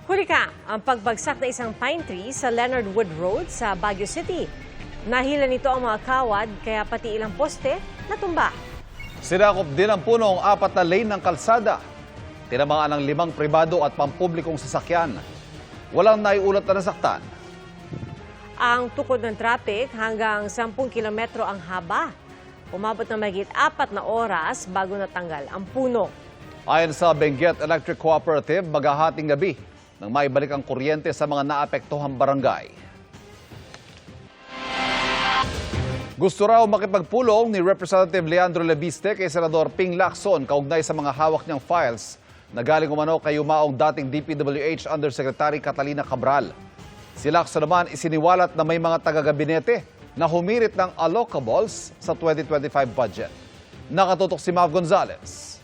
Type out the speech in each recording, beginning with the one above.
Huli ka ang pagbagsak na isang pine tree sa Leonard Wood Road sa Baguio City. Nahila nito ang mga kawad kaya pati ilang poste natumba. Sinakop din ang puno ang 4 na lane ng kalsada. Tinamaan ng 5 pribado at pampublikong sasakyan. Walang naiulat na nasaktan. Ang tukod ng traffic hanggang 10 kilometro ang haba. Umabot na mahigit 4 na oras bago natanggal ang puno. Ayon sa Benguet Electric Cooperative, maghahating gabi nang maibalik ang kuryente sa mga naapektuhang barangay. Gusto raw makipagpulong ni Representative Leandro Leviste kay Senador Ping Lacson kaugnay sa mga hawak niyang files na galing umano kay yumaong dating DPWH Undersecretary Catalina Cabral. Si Lacson naman isiniwalat na may mga taga-gabinete na humirit ng allocables sa 2025 budget. Nakatutok si Mav Gonzalez.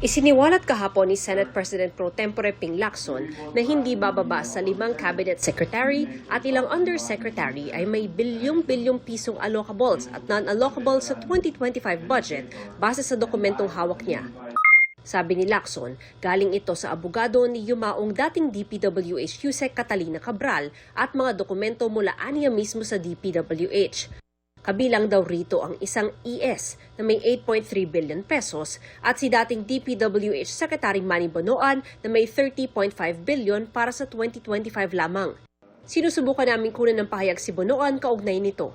Isiniwalat kahapon ni Senate President Pro Tempore Ping Lacson na hindi bababa sa 5 cabinet secretary at ilang undersecretary ay may bilyong-bilyong pisong allocables at non-allocables sa 2025 budget base sa dokumentong hawak niya. Sabi ni Lacson, galing ito sa abogado ni yumaong dating DPWH Yusek Catalina Cabral at mga dokumento mula aniya mismo sa DPWH. Kabilang daw rito ang isang ES na may 8.3 billion pesos at si dating DPWH Secretary Manny Bonoan na may 30.5 billion para sa 2025 lamang. Sinusubukan namin kunan ng pahayag si Bonoan kaugnay nito.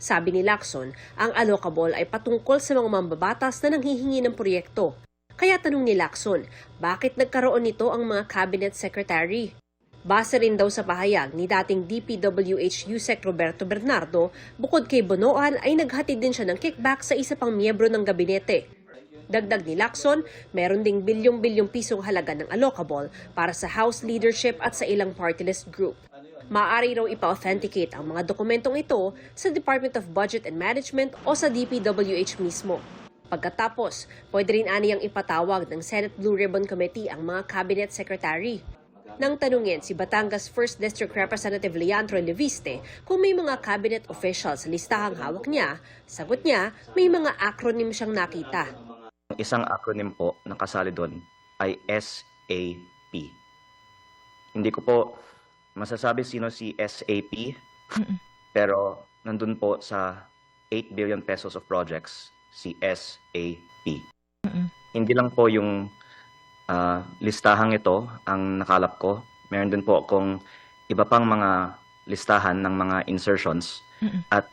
Sabi ni Lacson, ang allocable ay patungkol sa mga mambabatas na nanghihingi ng proyekto. Kaya tanong ni Lacson, bakit nagkaroon nito ang mga cabinet secretary? Base rin daw sa pahayag ni dating DPWH Yusek Roberto Bernardo, bukod kay Bonoan ay naghatid din siya ng kickback sa isa pang miyembro ng gabinete. Dagdag ni Lacson, meron ding bilyong-bilyong pisong halaga ng allocable para sa House leadership at sa ilang party list group. Maaari raw ipa-authenticate ang mga dokumentong ito sa Department of Budget and Management o sa DPWH mismo. Pagkatapos, pwede rin aniyang ipatawag ng Senate Blue Ribbon Committee ang mga cabinet secretary. Nang tanungin si Batangas 1st District Representative Leandro Leviste kung may mga cabinet officials sa listahang hawak niya, sagot niya may mga acronym siyang nakita. Isang acronym po na kasali doon ay SAP. Hindi ko po masasabi sino si SAP, pero nandun po sa 8 billion pesos of projects si SAP. Hindi lang po yung listahang ito ang nakalap ko. Meron din po akong iba pang mga listahan ng mga insertions. At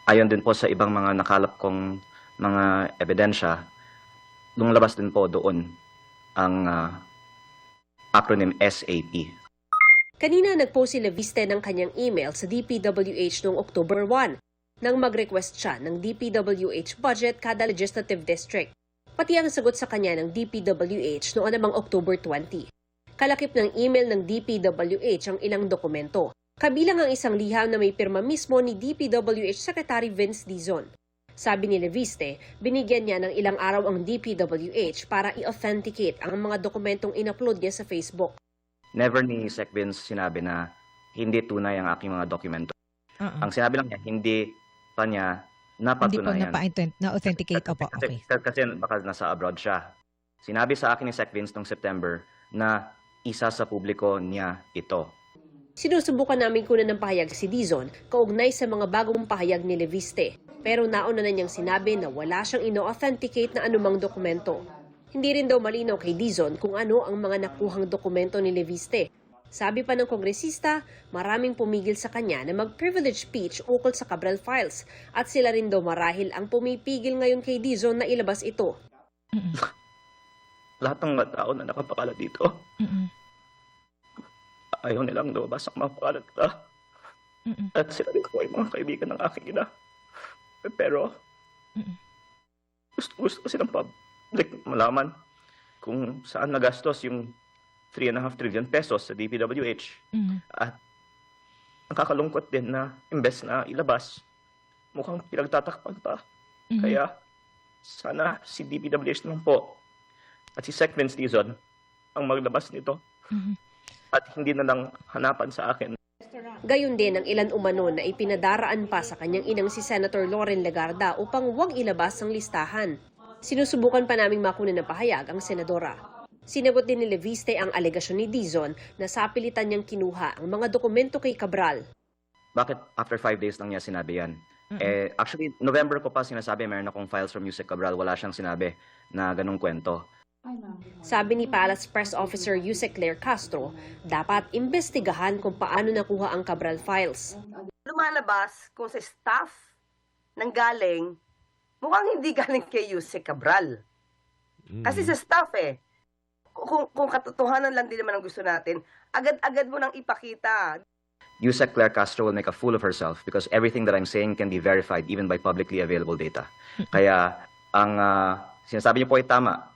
ayon din po sa ibang mga nakalap kong mga ebidensya, lumabas din po doon ang acronym SAP. Kanina nagpost si Leviste ng kanyang email sa DPWH noong October 1 nang mag-request siya ng DPWH budget kada legislative district. Pati ang sagot sa kanya ng DPWH noong namang October 20. Kalakip ng email ng DPWH ang ilang dokumento. Kabilang ang isang liham na may pirma mismo ni DPWH Secretary Vince Dizon. Sabi ni Leviste, binigyan niya ng ilang araw ang DPWH para i-authenticate ang mga dokumentong in-upload niya sa Facebook. Never ni Sec Vince sinabi na hindi tunay ang aking mga dokumento. Ang sinabi lang niya, hindi pa niya napatunayan. Hindi po na-authenticate. Opo, okay. Kasi baka nasa abroad siya. Sinabi sa akin ni Sec Vince noong September na isa sa publiko niya ito. Sinusubukan namin kunan ng pahayag si Dizon kaugnay sa mga bagong pahayag ni Leviste. Pero nauna na niyang sinabi na wala siyang ino-authenticate na anumang dokumento. Hindi rin daw malinaw kay Dizon kung ano ang mga nakuhang dokumento ni Leviste. Sabi pa ng kongresista, maraming pumigil sa kanya na mag-privilege speech ukol sa Cabral files at sila rin daw marahil ang pumipigil ngayon kay Dizon na ilabas ito. Lahat ng mga tao na nakapakala dito, ayaw nilang lumabas ang mga pangalan nila. At sila rin ko ay mga kaibigan ng aking ina. Pero, gusto kasi ng public malaman kung saan nagastos yung 3.5 trillion pesos sa DPWH. At nakakalungkot din na imbes na ilabas, mukhang pinagtatakpan pa. Kaya sana si DPWH naman po at si Sec Vince Dizon ang maglabas nito. At hindi na lang hanapan sa akin. Gayon din ang ilan umano na ipinadaraan pa sa kanyang inang si Senator Loren Legarda upang huwag ilabas ang listahan. Sinusubukan pa naming makunan ng pahayag ang senadora. Sinagot din ni Leviste ang alegasyon ni Dizon na sapilitan niyang kinuha ang mga dokumento kay Cabral. Bakit after 5 days lang niya sinabi yan? Actually, November ko pa sinasabi, meron akong files from Yusek Cabral, wala siyang sinabi na ganung kwento. Sabi ni Palace Press Officer Yusek Claire Castro, dapat imbestigahan kung paano nakuha ang Cabral files. Lumalabas kung sa staff nang galing, mukhang hindi galing kay Yusek Cabral. Kasi sa staff kung katotohanan lang din naman ang gusto natin, agad-agad mo nang ipakita. Yusek Claire Castro will make a fool of herself because everything that I'm saying can be verified even by publicly available data. Kaya ang sinasabi niyo po ay tama.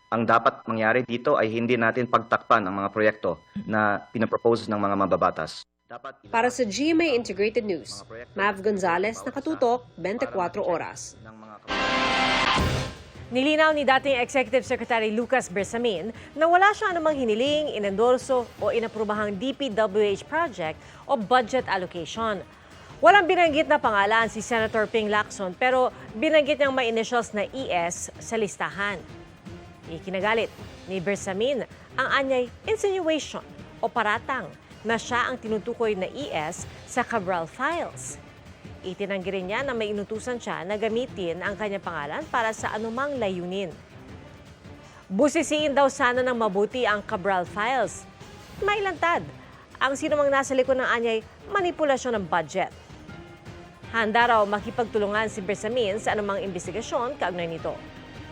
Ang dapat mangyari dito ay hindi natin pagtakpan ang mga proyekto na pinapropose ng mga mababatas. Para sa GMA Integrated News, Mav Gonzalez, nakatutok, 24 oras. Nilinaw ni dating Executive Secretary Lucas Bersamin na wala siya anumang hiniling, inendorso o inaprubahang DPWH project o budget allocation. Walang binanggit na pangalan si Senator Ping Lacson pero binanggit niyang may initials na ES sa listahan. Ikinagalit ni Bersamin ang anyay insinuation o paratang na siya ang tinutukoy na ES sa Cabral files. Itinanggi rin niya na may inutusan siya na gamitin ang kanyang pangalan para sa anumang layunin. Busisiin daw sana ng mabuti ang Cabral files. Mailantad ang sinumang nasa likod ng anyay manipulasyon ng budget. Handa raw makipagtulungan si Bersamin sa anumang investigasyon kaugnay nito.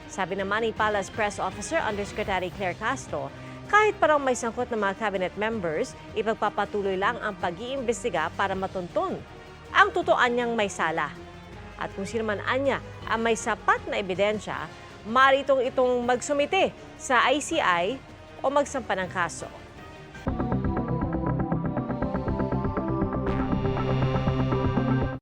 Sabi naman ni Palace Press Officer Undersecretary Claire Castro, kahit parang may sangkot ng mga cabinet members, ipagpapatuloy lang ang pag-iimbestiga para matuntun ang tutuan niyang may sala. At kung sino man anya ang may sapat na ebidensya, maaari itong magsumite sa ICI o magsampa ng kaso.